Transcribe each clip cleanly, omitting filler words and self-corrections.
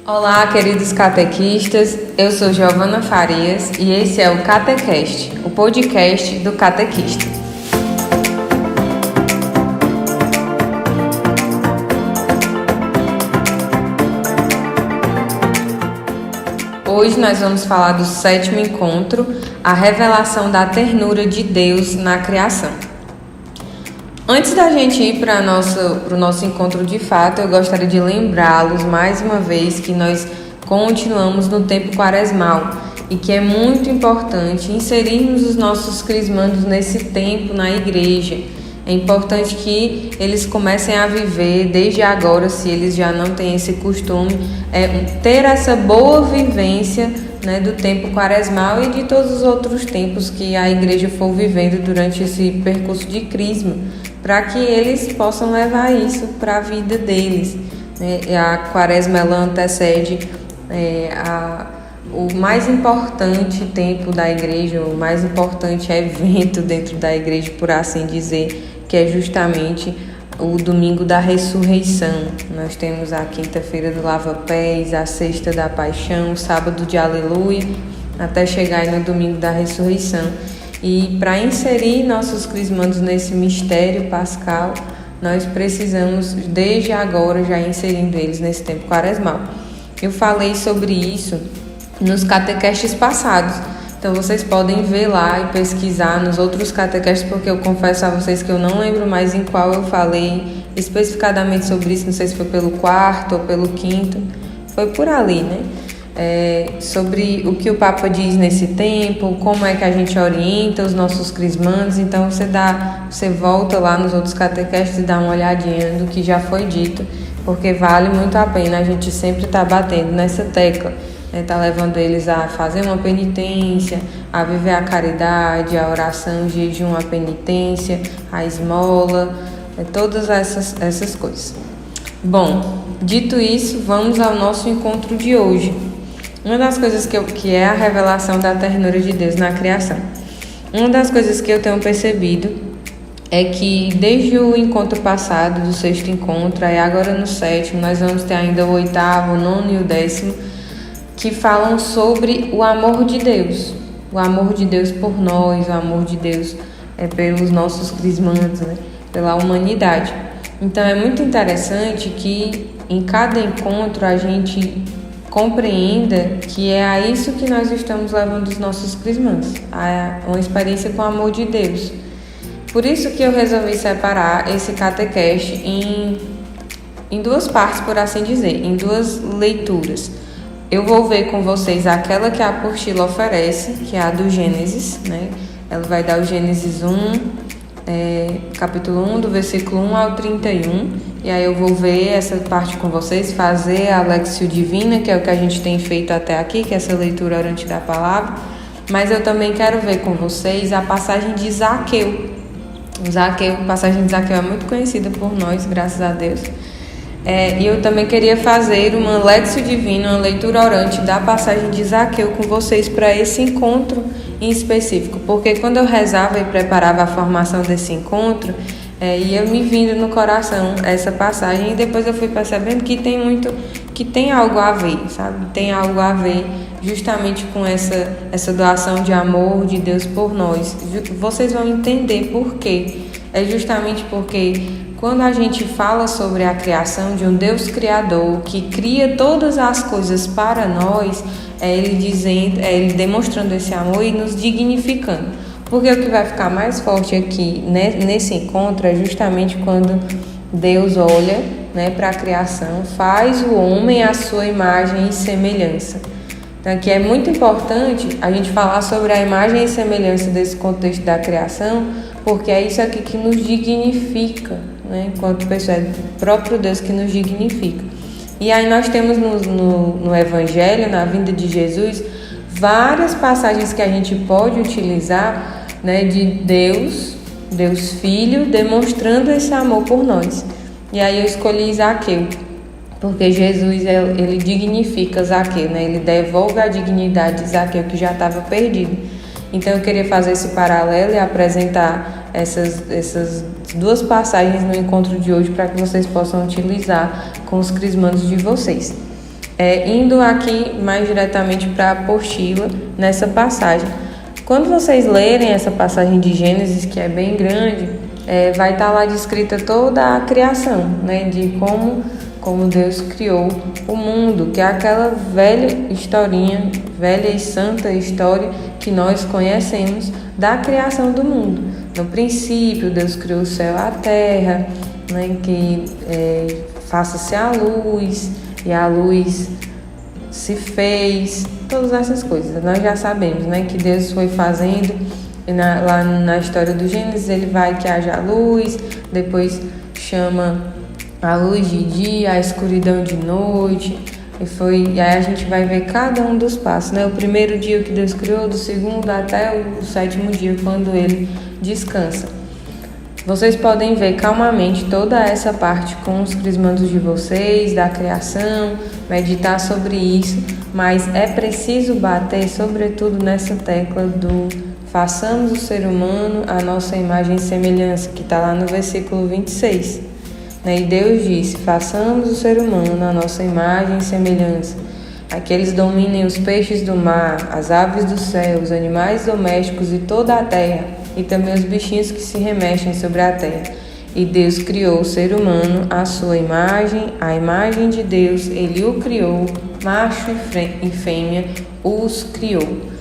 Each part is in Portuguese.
Olá, queridos catequistas, eu sou Giovana Farias e esse é o Catecast, o podcast do catequista. Hoje nós vamos falar do 7º encontro, a revelação da ternura de Deus na criação. Antes da gente ir para o nosso encontro de fato, eu gostaria de lembrá-los mais uma vez que nós continuamos no tempo quaresmal e que é muito importante inserirmos os nossos crismandos nesse tempo na igreja. É importante que eles comecem a viver desde agora, se eles já não têm esse costume, ter essa boa vivência, do tempo quaresmal e de todos os outros tempos que a igreja for vivendo durante esse percurso de crisma, para que eles possam levar isso para a vida deles. A quaresma ela antecede o mais importante tempo da igreja, o mais importante evento dentro da igreja, por assim dizer, que é justamente o domingo da ressurreição. Nós temos a quinta-feira do lava-pés, a sexta da paixão, o sábado de aleluia, até chegar no domingo da ressurreição. E para inserir nossos crismandos nesse mistério pascal, nós precisamos, desde agora, já inserindo eles nesse tempo quaresmal. Eu falei sobre isso nos catequestes passados, então vocês podem ver lá e pesquisar nos outros catequestes, porque eu confesso a vocês que eu não lembro mais em qual eu falei especificadamente sobre isso, não sei se foi pelo 4º ou pelo 5º, foi por ali, sobre o que o Papa diz nesse tempo, como é que a gente orienta os nossos crismandos. Então você volta lá nos outros catequestes e dá uma olhadinha do que já foi dito, porque vale muito a pena a gente sempre estar batendo nessa tecla, tá levando eles a fazer uma penitência, a viver a caridade, a oração, o jejum, a penitência, a esmola, todas essas coisas. Bom, dito isso, vamos ao nosso encontro de hoje. Uma das coisas que é a revelação da ternura de Deus na criação. Uma das coisas que eu tenho percebido é que desde o encontro passado, do 6º encontro, e agora no 7º, nós vamos ter ainda o 8º, o 9º e o 10º, que falam sobre o amor de Deus. O amor de Deus por nós, o amor de Deus pelos nossos crismandos, pela humanidade. Então é muito interessante que em cada encontro a gente compreenda que é a isso que nós estamos levando os nossos crismandos, a uma experiência com o amor de Deus. Por isso que eu resolvi separar esse catequeste em duas partes, por assim dizer, em duas leituras. Eu vou ver com vocês aquela que a apostila oferece, que é a do Gênesis, Ela vai dar o Gênesis 1, capítulo 1, do versículo 1 ao 31, e aí eu vou ver essa parte com vocês, fazer a Lexio Divina, que é o que a gente tem feito até aqui, que é essa leitura orante da palavra, mas eu também quero ver com vocês a passagem de Zaqueu. A passagem de Zaqueu é muito conhecida por nós, graças a Deus. E eu também queria fazer uma Lexio Divina, uma leitura orante da passagem de Zaqueu com vocês para esse encontro em específico, porque quando eu rezava e preparava a formação desse encontro, ia me vindo no coração essa passagem, e depois eu fui percebendo que tem algo a ver, sabe? Tem algo a ver justamente com essa doação de amor de Deus por nós. Vocês vão entender por quê. É justamente porque quando a gente fala sobre a criação de um Deus criador que cria todas as coisas para nós, ele demonstrando esse amor e nos dignificando. Porque o que vai ficar mais forte aqui nesse encontro é justamente quando Deus olha para a criação, faz o homem à sua imagem e semelhança. Então aqui é muito importante a gente falar sobre a imagem e semelhança desse contexto da criação, porque é isso aqui que nos dignifica, enquanto pessoa, é o próprio Deus que nos dignifica. E aí nós temos no Evangelho, na vinda de Jesus, várias passagens que a gente pode utilizar, de Deus Filho, demonstrando esse amor por nós. E aí eu escolhi Zaqueu, porque Jesus, ele dignifica Zaqueu, ele devolve a dignidade de Zaqueu que já estava perdido. Então eu queria fazer esse paralelo e apresentar essas duas passagens no encontro de hoje para que vocês possam utilizar com os crismandos de vocês. Indo aqui mais diretamente para a apostila, nessa passagem. Quando vocês lerem essa passagem de Gênesis, que é bem grande, vai estar lá descrita toda a criação, né, de como Deus criou o mundo, que é aquela velha historinha, velha e santa história que nós conhecemos da criação do mundo. No princípio, Deus criou o céu e a terra, né, que faça-se a luz, e a luz se fez, todas essas coisas. Nós já sabemos, né, que Deus foi fazendo, lá na história do Gênesis, ele vai que haja luz, depois chama a luz de dia, a escuridão de noite, e aí a gente vai ver cada um dos passos, né? O primeiro dia que Deus criou, do segundo até o sétimo dia, quando ele descansa. Vocês podem ver calmamente toda essa parte com os crismandos de vocês, da criação, meditar sobre isso, mas é preciso bater sobretudo nessa tecla do façamos o ser humano a nossa imagem e semelhança, que está lá no versículo 26. E Deus disse, façamos o ser humano a nossa imagem e semelhança, a que eles dominem os peixes do mar, as aves do céu, os animais domésticos e toda a terra, e também os bichinhos que se remexem sobre a terra. E Deus criou o ser humano à sua imagem, a imagem de Deus, ele o criou, macho e fêmea os criou.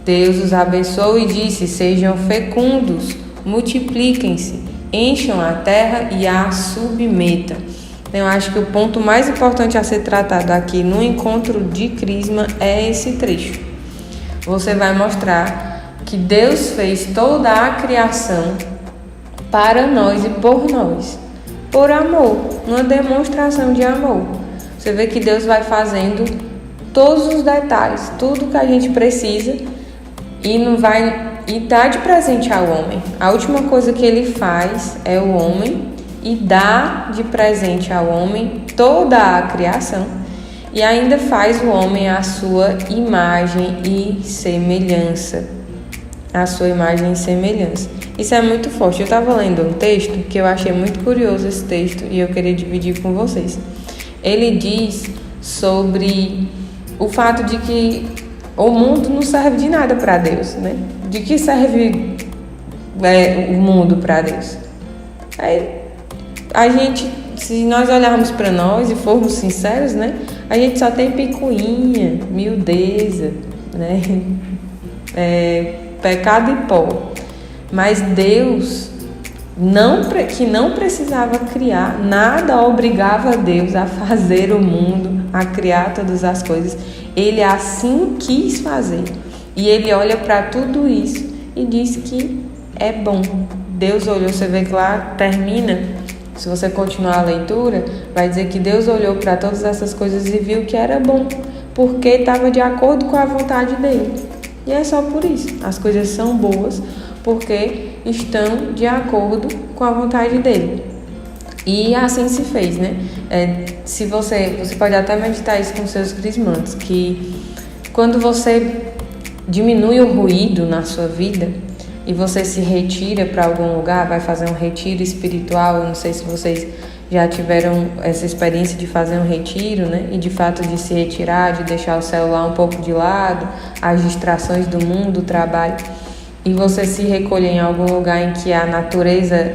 Deus os abençoou e disse, sejam fecundos, multipliquem-se, encham a terra e a submetam. Eu acho que o ponto mais importante a ser tratado aqui no encontro de Crisma é esse trecho. Você vai mostrar que Deus fez toda a criação para nós e por nós, por amor, uma demonstração de amor. Você vê que Deus vai fazendo todos os detalhes, tudo que a gente precisa e dá de presente ao homem. A última coisa que ele faz é o homem e dá de presente ao homem toda a criação e ainda faz o homem à sua imagem e semelhança. A sua imagem e semelhança. Isso é muito forte. Eu estava lendo um texto que eu achei muito curioso esse texto e eu queria dividir com vocês. Ele diz sobre o fato de que o mundo não serve de nada para Deus, né? De que serve o mundo para Deus? Aí, a gente, se nós olharmos para nós e formos sinceros, né? A gente só tem picuinha, miudeza, né? Pecado e pó. Mas Deus, que não precisava criar, nada obrigava a Deus a fazer o mundo, a criar todas as coisas. Ele assim quis fazer. E ele olha para tudo isso e diz que é bom. Deus olhou, você vê que lá termina, se você continuar a leitura, vai dizer que Deus olhou para todas essas coisas e viu que era bom, porque estava de acordo com a vontade dele. E é só por isso. As coisas são boas porque estão de acordo com a vontade dele. E assim se fez, né? Se você pode até meditar isso com seus crismandos, que quando você diminui o ruído na sua vida e você se retira para algum lugar, vai fazer um retiro espiritual, eu não sei se vocês já tiveram essa experiência de fazer um retiro, né? E de fato de se retirar, de deixar o celular um pouco de lado, as distrações do mundo, do trabalho, e você se recolher em algum lugar em que a natureza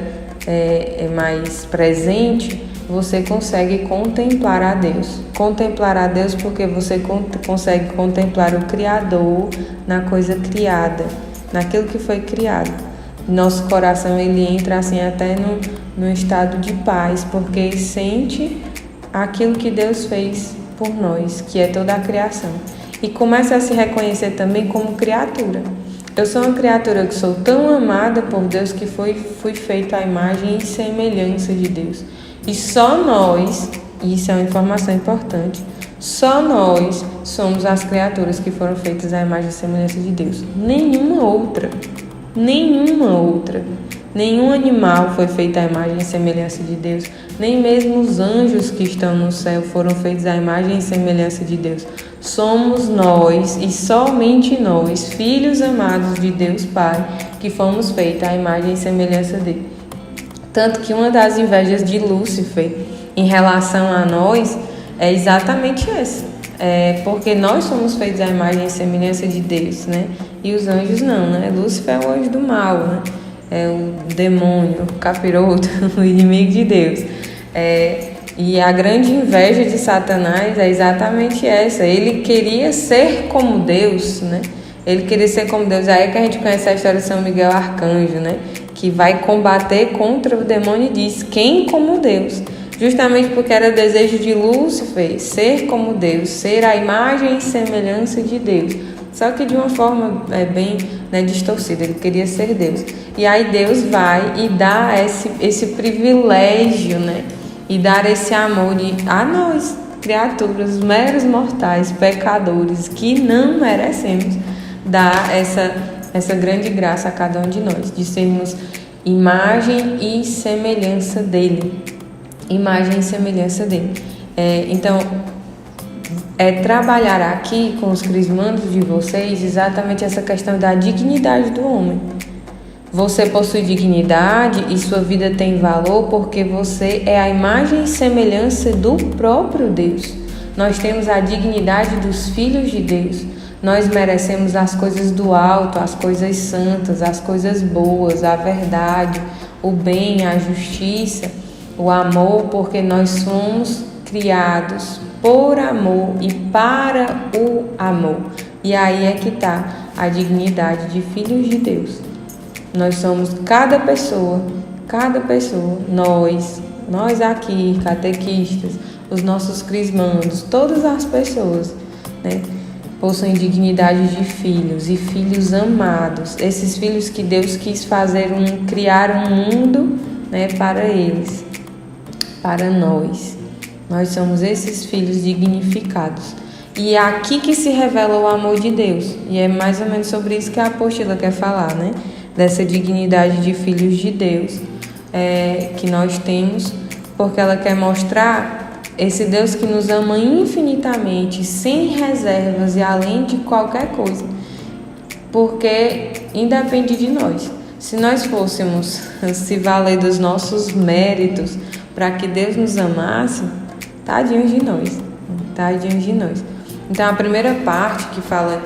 é mais presente, você consegue contemplar a Deus. Contemplar a Deus porque você consegue contemplar o Criador na coisa criada, naquilo que foi criado. Nosso coração ele entra assim até no estado de paz, porque sente aquilo que Deus fez por nós, que é toda a criação. E começa a se reconhecer também como criatura. Eu sou uma criatura que sou tão amada por Deus que fui feita à imagem e semelhança de Deus. E só nós, e isso é uma informação importante, só nós somos as criaturas que foram feitas à imagem e semelhança de Deus. Nenhuma outra. Nenhum animal foi feito à imagem e semelhança de Deus. Nem mesmo os anjos que estão no céu foram feitos à imagem e semelhança de Deus. Somos nós e somente nós, filhos amados de Deus Pai, que fomos feitos à imagem e semelhança dele. Tanto que uma das invejas de Lúcifer em relação a nós é exatamente essa. porque nós somos feitos à imagem e semelhança de Deus, né? E os anjos não, né? Lúcifer é o anjo do mal, né? É o demônio, o capiroto, o inimigo de Deus. E a grande inveja de Satanás é exatamente essa. Ele queria ser como Deus, né? Ele queria ser como Deus. Aí é que a gente conhece a história de São Miguel Arcanjo, né? Que vai combater contra o demônio e diz: quem como Deus? Justamente porque era desejo de Lúcifer ser como Deus, ser a imagem e semelhança de Deus. Só que de uma forma bem distorcida. Ele queria ser Deus. E aí Deus vai e dá esse privilégio, né? E dar esse amor a nós, criaturas, meros mortais, pecadores, que não merecemos, dar essa grande graça a cada um de nós, de sermos imagem e semelhança dele. Imagem e semelhança dele. Então, trabalhar aqui com os crismandos de vocês exatamente essa questão da dignidade do homem. Você possui dignidade e sua vida tem valor porque você é a imagem e semelhança do próprio Deus. Nós temos a dignidade dos filhos de Deus. Nós merecemos as coisas do alto, as coisas santas, as coisas boas, a verdade, o bem, a justiça, o amor, porque nós somos criados por amor e para o amor. E aí é que está a dignidade de filhos de Deus. Nós somos cada pessoa, nós aqui, catequistas, os nossos crismandos, todas as pessoas, né, possuem dignidade de filhos e filhos amados. Esses filhos que Deus quis criar um mundo, né, para eles, para nós. Nós somos esses filhos dignificados. E é aqui que se revela o amor de Deus. E é mais ou menos sobre isso que a apostila quer falar, né? Dessa dignidade de filhos de Deus que nós temos, porque ela quer mostrar esse Deus que nos ama infinitamente, sem reservas e além de qualquer coisa, porque independe de nós. Se nós fôssemos se valer dos nossos méritos para que Deus nos amasse, tadinhos de nós. Então a primeira parte que fala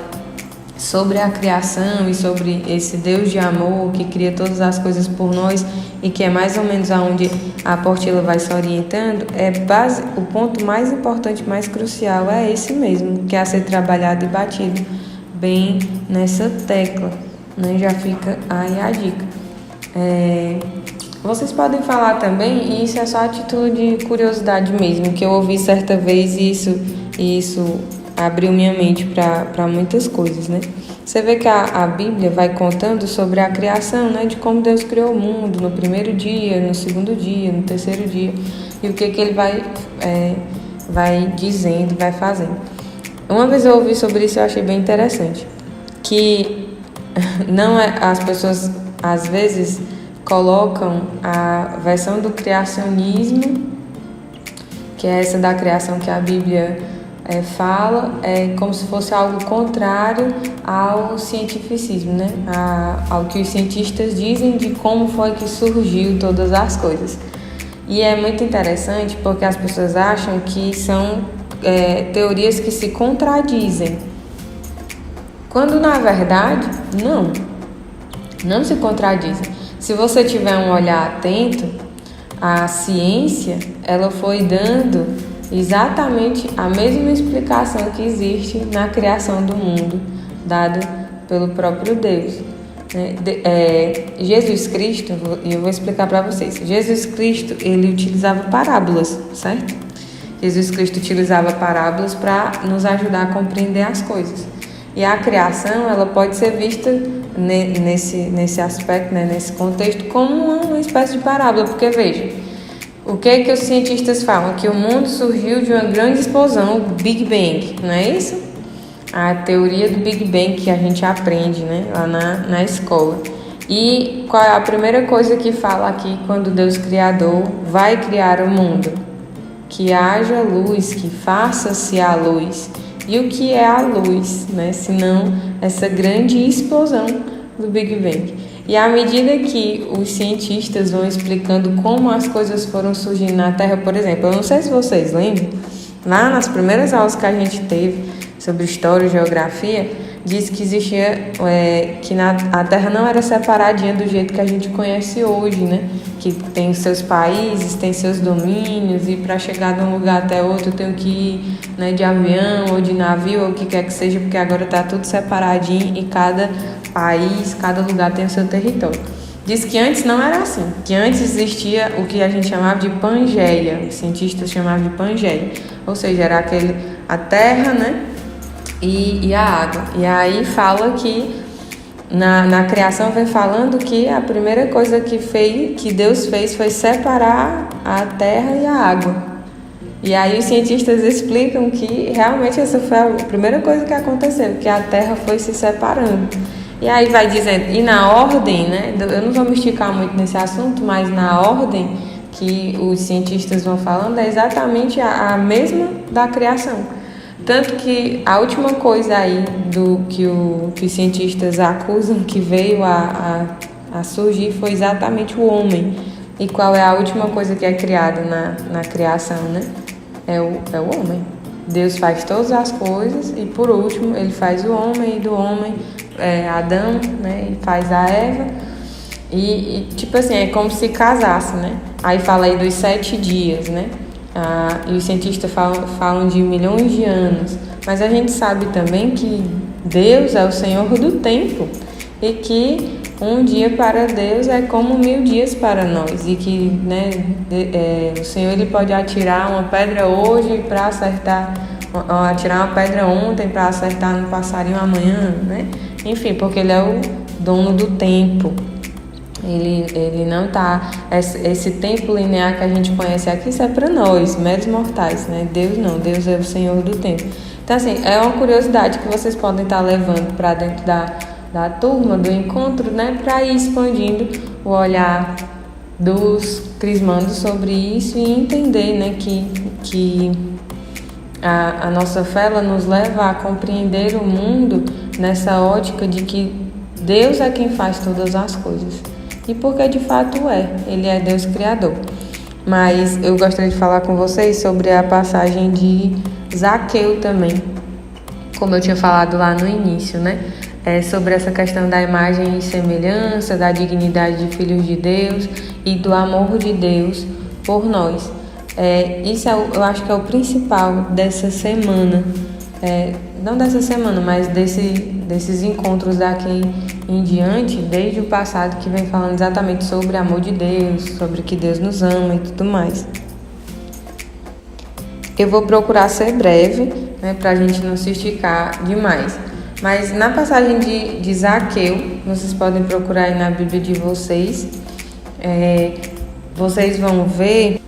sobre a criação e sobre esse Deus de amor que cria todas as coisas por nós e que é mais ou menos aonde a apostila vai se orientando, o ponto mais importante, mais crucial é esse mesmo, que é a ser trabalhado e batido bem nessa tecla, né? Já fica aí a dica. Vocês podem falar também, e isso é só a título de curiosidade mesmo, que eu ouvi certa vez e isso abriu minha mente para muitas coisas, né? Você vê que a Bíblia vai contando sobre a criação, né? De como Deus criou o mundo no primeiro dia, no segundo dia, no terceiro dia, e o que ele vai dizendo, vai fazendo. Uma vez eu ouvi sobre isso e eu achei bem interessante, que as pessoas às vezes colocam a versão do criacionismo, que é essa da criação que a Bíblia fala, como se fosse algo contrário ao cientificismo, né? Ao que os cientistas dizem de como foi que surgiu todas as coisas. E é muito interessante porque as pessoas acham que são teorias que se contradizem, quando na verdade não se contradizem. Se você tiver um olhar atento, a ciência ela foi dando exatamente a mesma explicação que existe na criação do mundo, dada pelo próprio Deus. Jesus Cristo, e eu vou explicar para vocês. Jesus Cristo, ele utilizava parábolas, certo? Jesus Cristo utilizava parábolas para nos ajudar a compreender as coisas. E a criação, ela pode ser vista nesse aspecto, né, nesse contexto, como uma espécie de parábola, porque veja, o que os cientistas falam? Que o mundo surgiu de uma grande explosão, o Big Bang, não é isso? A teoria do Big Bang que a gente aprende, né, lá na escola. E qual é a primeira coisa que fala aqui quando Deus Criador vai criar o mundo? Que haja luz, que faça-se a luz. E o que é a luz, né? Senão essa grande explosão do Big Bang. E à medida que os cientistas vão explicando como as coisas foram surgindo na Terra, por exemplo, eu não sei se vocês lembram, Lá nas primeiras aulas que a gente teve sobre história e geografia, diz que existia, a Terra não era separadinha do jeito que a gente conhece hoje, né? Que tem os seus países, tem seus domínios, e para chegar de um lugar até outro eu tenho que ir, né, de avião ou de navio ou o que quer que seja, porque agora está tudo separadinho e cada país, cada lugar tem o seu território. Diz que antes não era assim, que antes existia o que a gente chamava de Pangeia, os cientistas chamavam de Pangeia, ou seja, era a terra, né, e a água. E aí fala que na criação vem falando que a primeira coisa que Deus fez foi separar a terra e a água. E aí os cientistas explicam que realmente essa foi a primeira coisa que aconteceu, que a terra foi se separando. E aí vai dizendo, e na ordem, né? Eu não vou me esticar muito nesse assunto, mas na ordem que os cientistas vão falando é exatamente a mesma da criação. Tanto que a última coisa aí que os cientistas acusam que veio a surgir foi exatamente o homem. E qual é a última coisa que é criada na criação, né? É o homem. Deus faz todas as coisas e por último ele faz o homem, e do homem Adão, né? E faz a Eva. E tipo assim, é como se casasse, né? Aí fala aí dos 7 dias, né? E os cientistas falam de milhões de anos, mas a gente sabe também que Deus é o Senhor do tempo e que um dia para Deus é como 1000 dias para nós, e que, né, o Senhor ele pode atirar uma pedra hoje para acertar, atirar uma pedra ontem para acertar no passarinho amanhã, né? Enfim, porque ele é o dono do tempo. Ele não está... Esse tempo linear que a gente conhece aqui, isso é para nós, meros mortais, né? Deus não, Deus é o Senhor do tempo. Então, assim, é uma curiosidade que vocês podem estar levando para dentro da turma, do encontro, né? Para ir expandindo o olhar dos crismandos sobre isso e entender, né? Que a nossa fé, ela nos leva a compreender o mundo nessa ótica de que Deus é quem faz todas as coisas. E porque de fato Ele é Deus Criador. Mas eu gostaria de falar com vocês sobre a passagem de Zaqueu também, como eu tinha falado lá no início, né? Sobre essa questão da imagem e semelhança, da dignidade de filhos de Deus e do amor de Deus por nós. Isso eu acho que é o principal dessa semana. Não dessa semana, mas desses encontros daqui em diante, desde o passado, que vem falando exatamente sobre o amor de Deus, sobre que Deus nos ama e tudo mais. Eu vou procurar ser breve, né, para a gente não se esticar demais. Mas na passagem de Zaqueu, vocês podem procurar aí na Bíblia de vocês, vocês vão ver,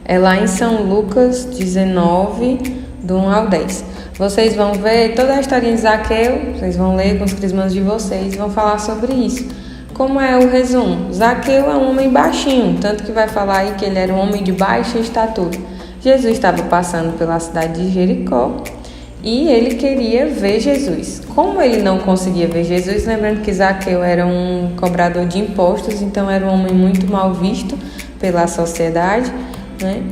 lá em São Lucas 19, do 1 ao 10. Vocês vão ver toda a historinha de Zaqueu, vocês vão ler com os crismãs de vocês, vão falar sobre isso. Como é o resumo? Zaqueu é um homem baixinho, tanto que vai falar aí que ele era um homem de baixa estatura. Jesus estava passando pela cidade de Jericó e ele queria ver Jesus. Como ele não conseguia ver Jesus, lembrando que Zaqueu era um cobrador de impostos, então era um homem muito mal visto pela sociedade, né?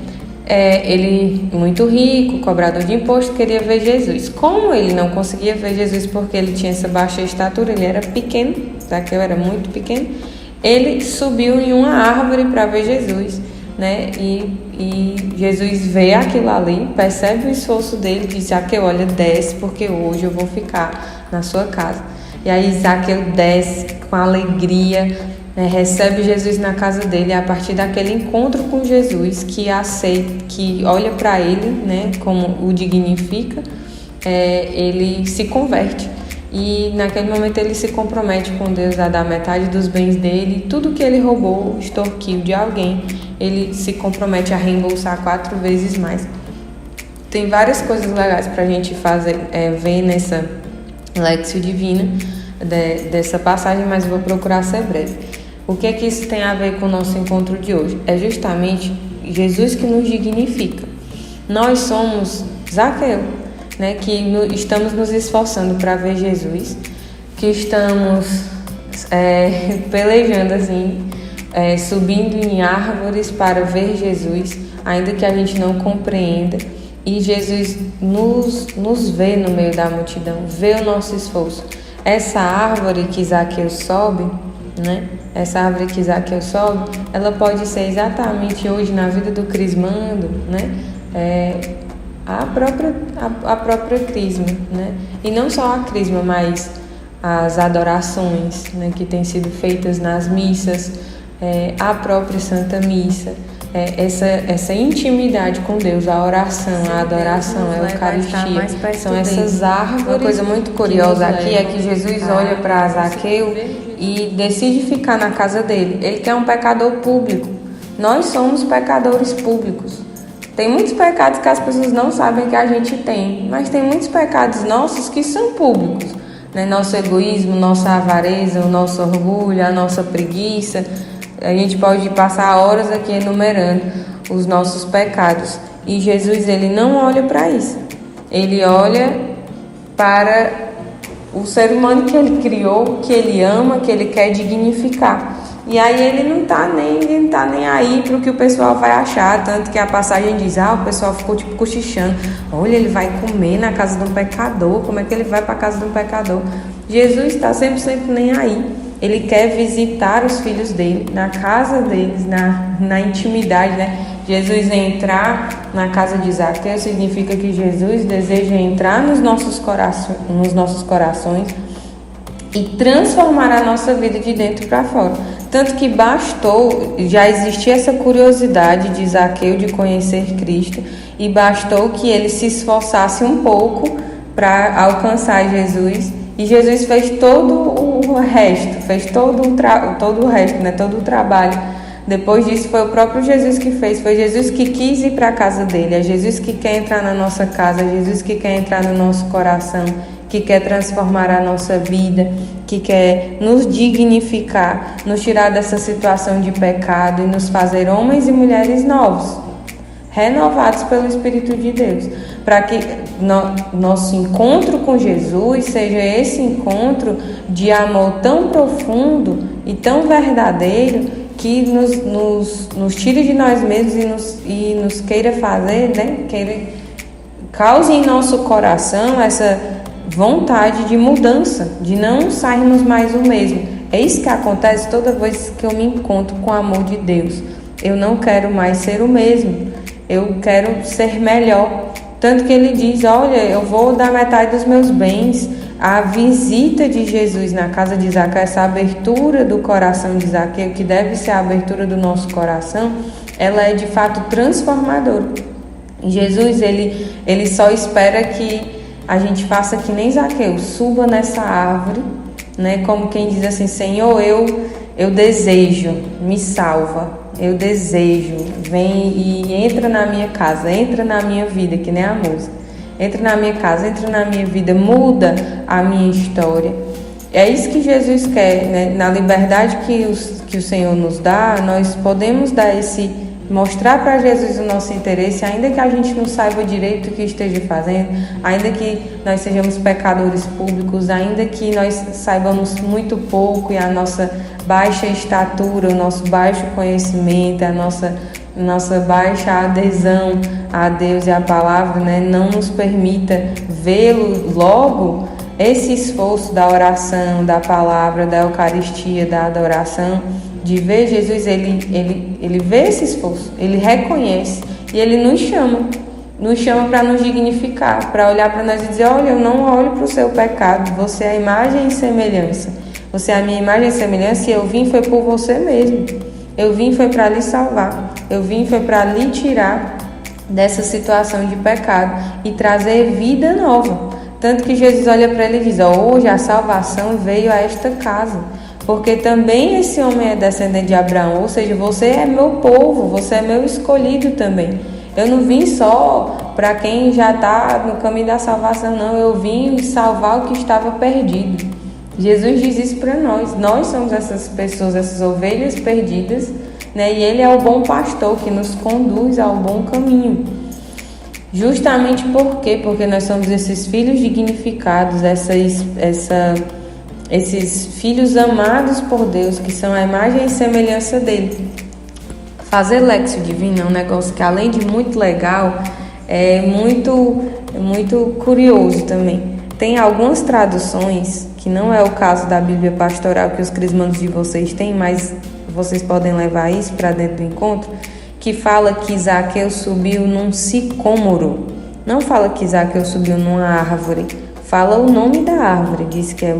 Ele muito rico, cobrador de imposto, queria ver Jesus. Como ele não conseguia ver Jesus porque ele tinha essa baixa estatura, ele era pequeno, Zaqueu era muito pequeno, ele subiu em uma árvore para ver Jesus, né? E Jesus vê aquilo ali, percebe o esforço dele, diz: Zaqueu, olha, desce porque hoje eu vou ficar na sua casa. E aí Zaqueu desce com alegria, recebe Jesus na casa dele. A partir daquele encontro com Jesus, que aceita, que olha para ele, né, como o dignifica, ele se converte. E naquele momento ele se compromete com Deus a dar metade dos bens dele. Tudo que ele roubou, extorquiu de alguém, ele se compromete a reembolsar 4 vezes mais. Tem várias coisas legais para a gente fazer, ver nessa Lexio Divina dessa passagem, mas vou procurar ser breve. O que é que isso tem a ver com o nosso encontro de hoje? É justamente Jesus que nos dignifica. Nós somos Zaqueu, né, que estamos nos esforçando para ver Jesus, que estamos pelejando assim, subindo em árvores para ver Jesus, ainda que a gente não compreenda, E Jesus nos vê no meio da multidão, vê o nosso esforço. Essa árvore que Zaqueu sobe, né? Essa árvore que Zaqueu sobe, ela pode ser exatamente hoje na vida do crismando, né? A própria crisma, né? E não só a crisma, mas as adorações, né, que têm sido feitas nas missas, a própria Santa Missa, essa intimidade com Deus, a oração, a adoração, a Eucaristia, são essas árvores. Uma coisa muito curiosa aqui é que Jesus olha para Zaqueu e decide ficar na casa dele. Ele quer um pecador público. Nós somos pecadores públicos. Tem muitos pecados que as pessoas não sabem que a gente tem, mas tem muitos pecados nossos que são públicos, né? Nosso egoísmo, nossa avareza, o nosso orgulho, a nossa preguiça. A gente pode passar horas aqui enumerando os nossos pecados. E Jesus, ele não olha para isso. Ele olha para o ser humano que ele criou, que ele ama, que ele quer dignificar. E aí ele não tá nem aí para o que o pessoal vai achar. Tanto que a passagem diz, o pessoal ficou tipo cochichando. Olha, ele vai comer na casa de um pecador. Como é que ele vai para a casa de um pecador? Jesus está sempre nem aí. Ele quer visitar os filhos dele, na casa deles, na intimidade, né? Jesus entrar na casa de Zaqueu significa que Jesus deseja entrar nos nossos corações e transformar a nossa vida de dentro para fora. Tanto que já existia essa curiosidade de Zaqueu de conhecer Cristo, e bastou que ele se esforçasse um pouco para alcançar Jesus. E Jesus fez todo o resto, todo o trabalho. Depois disso foi o próprio Jesus que fez, foi Jesus que quis ir para a casa dele, é Jesus que quer entrar na nossa casa, é Jesus que quer entrar no nosso coração, que quer transformar a nossa vida, que quer nos dignificar, nos tirar dessa situação de pecado e nos fazer homens e mulheres novos, renovados pelo Espírito de Deus, para que nosso encontro com Jesus seja esse encontro de amor tão profundo e tão verdadeiro que nos tire de nós mesmos e nos queira fazer, né? Cause em nosso coração essa vontade de mudança, de não sairmos mais o mesmo. É isso que acontece toda vez que eu me encontro com o amor de Deus. Eu não quero mais ser o mesmo, eu quero ser melhor. Tanto que ele diz, olha, eu vou dar metade dos meus bens. A visita de Jesus na casa de Zaqueu, essa abertura do coração de Zaqueu, que deve ser a abertura do nosso coração, ela é de fato transformadora. Jesus, ele só espera que a gente faça que nem Zaqueu, suba nessa árvore, né? Como quem diz assim, Senhor, eu desejo, me salva. Eu desejo, vem e entra na minha casa, entra na minha vida, que nem a música. Entra na minha casa, entra na minha vida, muda a minha história. É isso que Jesus quer, né? Na liberdade que o Senhor nos dá, nós podemos mostrar para Jesus o nosso interesse, ainda que a gente não saiba direito o que esteja fazendo, ainda que nós sejamos pecadores públicos, ainda que nós saibamos muito pouco e a nossa baixa estatura, o nosso baixo conhecimento, a nossa baixa adesão a Deus e à palavra, né, não nos permita vê-lo logo. Esse esforço da oração, da palavra, da Eucaristia, da adoração, de ver Jesus, ele vê esse esforço, ele reconhece e ele nos chama para nos dignificar, para olhar para nós e dizer, olha, eu não olho para o seu pecado, você é a imagem e semelhança, você é a minha imagem e semelhança e eu vim foi por você mesmo, eu vim foi para lhe salvar, eu vim foi para lhe tirar dessa situação de pecado e trazer vida nova. Tanto que Jesus olha para ele e diz, hoje a salvação veio a esta casa, porque também esse homem é descendente de Abraão, ou seja, você é meu povo, você é meu escolhido também. Eu não vim só para quem já está no caminho da salvação, não, eu vim salvar o que estava perdido. Jesus diz isso para nós somos essas pessoas, essas ovelhas perdidas, né? E ele é o bom pastor que nos conduz ao bom caminho. Justamente por quê? Porque nós somos esses filhos dignificados, esses filhos amados por Deus, que são a imagem e semelhança dele. Fazer Lexio Divina é um negócio que, além de muito legal, é muito curioso também. Tem algumas traduções, que não é o caso da Bíblia Pastoral que os crismandos de vocês têm, mas vocês podem levar isso para dentro do encontro, que fala que Zaqueu subiu num sicômoro. Não fala que Zaqueu subiu numa árvore, fala o nome da árvore, diz que é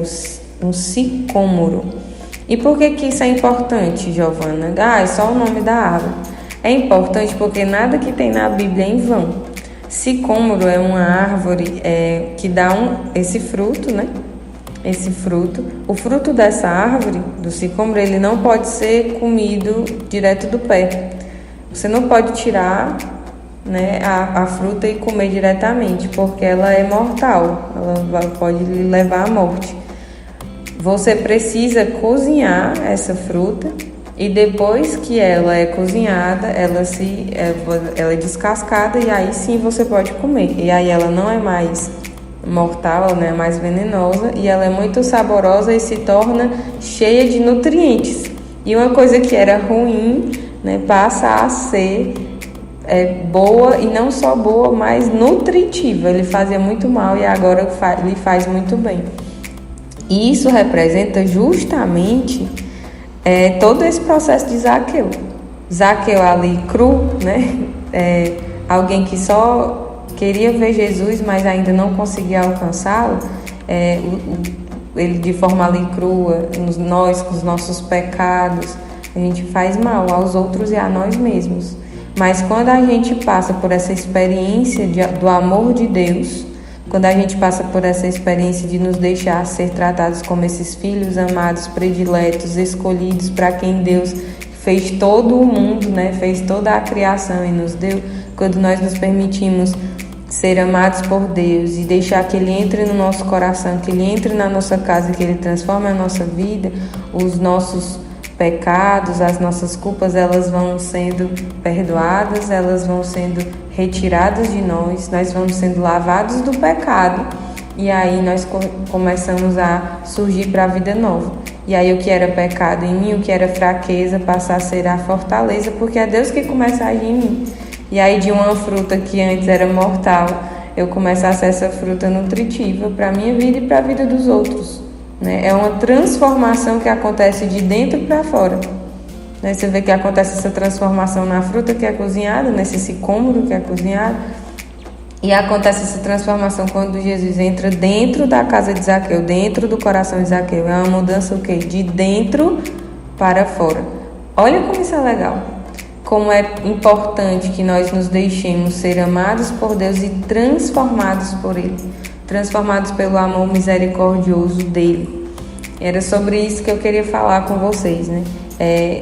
um sicômoro. E por que isso é importante, Giovana? É só o nome da árvore. É importante porque nada que tem na Bíblia é em vão. Sicômoro é uma árvore que dá esse fruto, né? Esse fruto. O fruto dessa árvore, do sicômoro, ele não pode ser comido direto do pé. Você não pode tirar, né, a fruta e comer diretamente, porque ela é mortal, ela pode lhe levar à morte. Você precisa cozinhar essa fruta e depois que ela é cozinhada, ela é descascada e aí sim você pode comer. E aí ela não é mais mortal, ela não é mais venenosa e ela é muito saborosa e se torna cheia de nutrientes. E uma coisa que era ruim, né, passa a ser boa, e não só boa, mas nutritiva. Ele fazia muito mal e agora lhe faz muito bem. E isso representa justamente todo esse processo de Zaqueu. Zaqueu ali cru, né? Alguém que só queria ver Jesus, mas ainda não conseguia alcançá-lo. Ele de forma ali crua, nós com os nossos pecados, a gente faz mal aos outros e a nós mesmos. Mas quando a gente passa por essa experiência do amor de Deus, quando a gente passa por essa experiência de nos deixar ser tratados como esses filhos amados, prediletos, escolhidos, para quem Deus fez todo o mundo, né? Fez toda a criação e nos deu, quando nós nos permitimos ser amados por Deus e deixar que Ele entre no nosso coração, que Ele entre na nossa casa, que Ele transforme a nossa vida, os nossos pecados, as nossas culpas, elas vão sendo perdoadas, elas vão sendo retiradas de nós vamos sendo lavados do pecado e aí nós começamos a surgir para a vida nova. E aí o que era pecado em mim, o que era fraqueza, passa a ser a fortaleza, porque é Deus que começa a agir em mim. E aí de uma fruta que antes era mortal, eu começo a ser essa fruta nutritiva para a minha vida e para a vida dos outros. É uma transformação que acontece de dentro para fora. Você vê que acontece essa transformação na fruta que é cozinhada, nesse sicômoro que é cozinhado. E acontece essa transformação quando Jesus entra dentro da casa de Zaqueu, dentro do coração de Zaqueu. É uma mudança o quê? De dentro para fora. Olha como isso é legal. Como é importante que nós nos deixemos ser amados por Deus e transformados por Ele. Transformados pelo amor misericordioso dele. Era sobre isso que eu queria falar com vocês, né?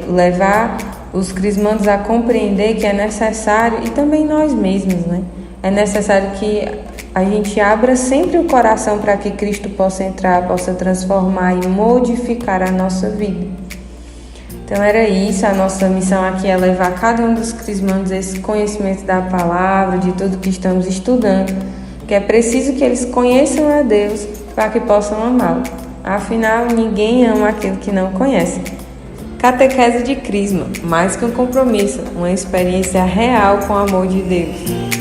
Levar os crismandos a compreender que é necessário, e também nós mesmos, né? É necessário que a gente abra sempre o coração para que Cristo possa entrar, possa transformar e modificar a nossa vida. Então era isso, a nossa missão aqui é levar a cada um dos crismandos esse conhecimento da palavra, de tudo que estamos estudando, que é preciso que eles conheçam a Deus para que possam amá-lo. Afinal, ninguém ama aquilo que não conhece. Catequese de Crisma, mais que um compromisso, uma experiência real com o amor de Deus.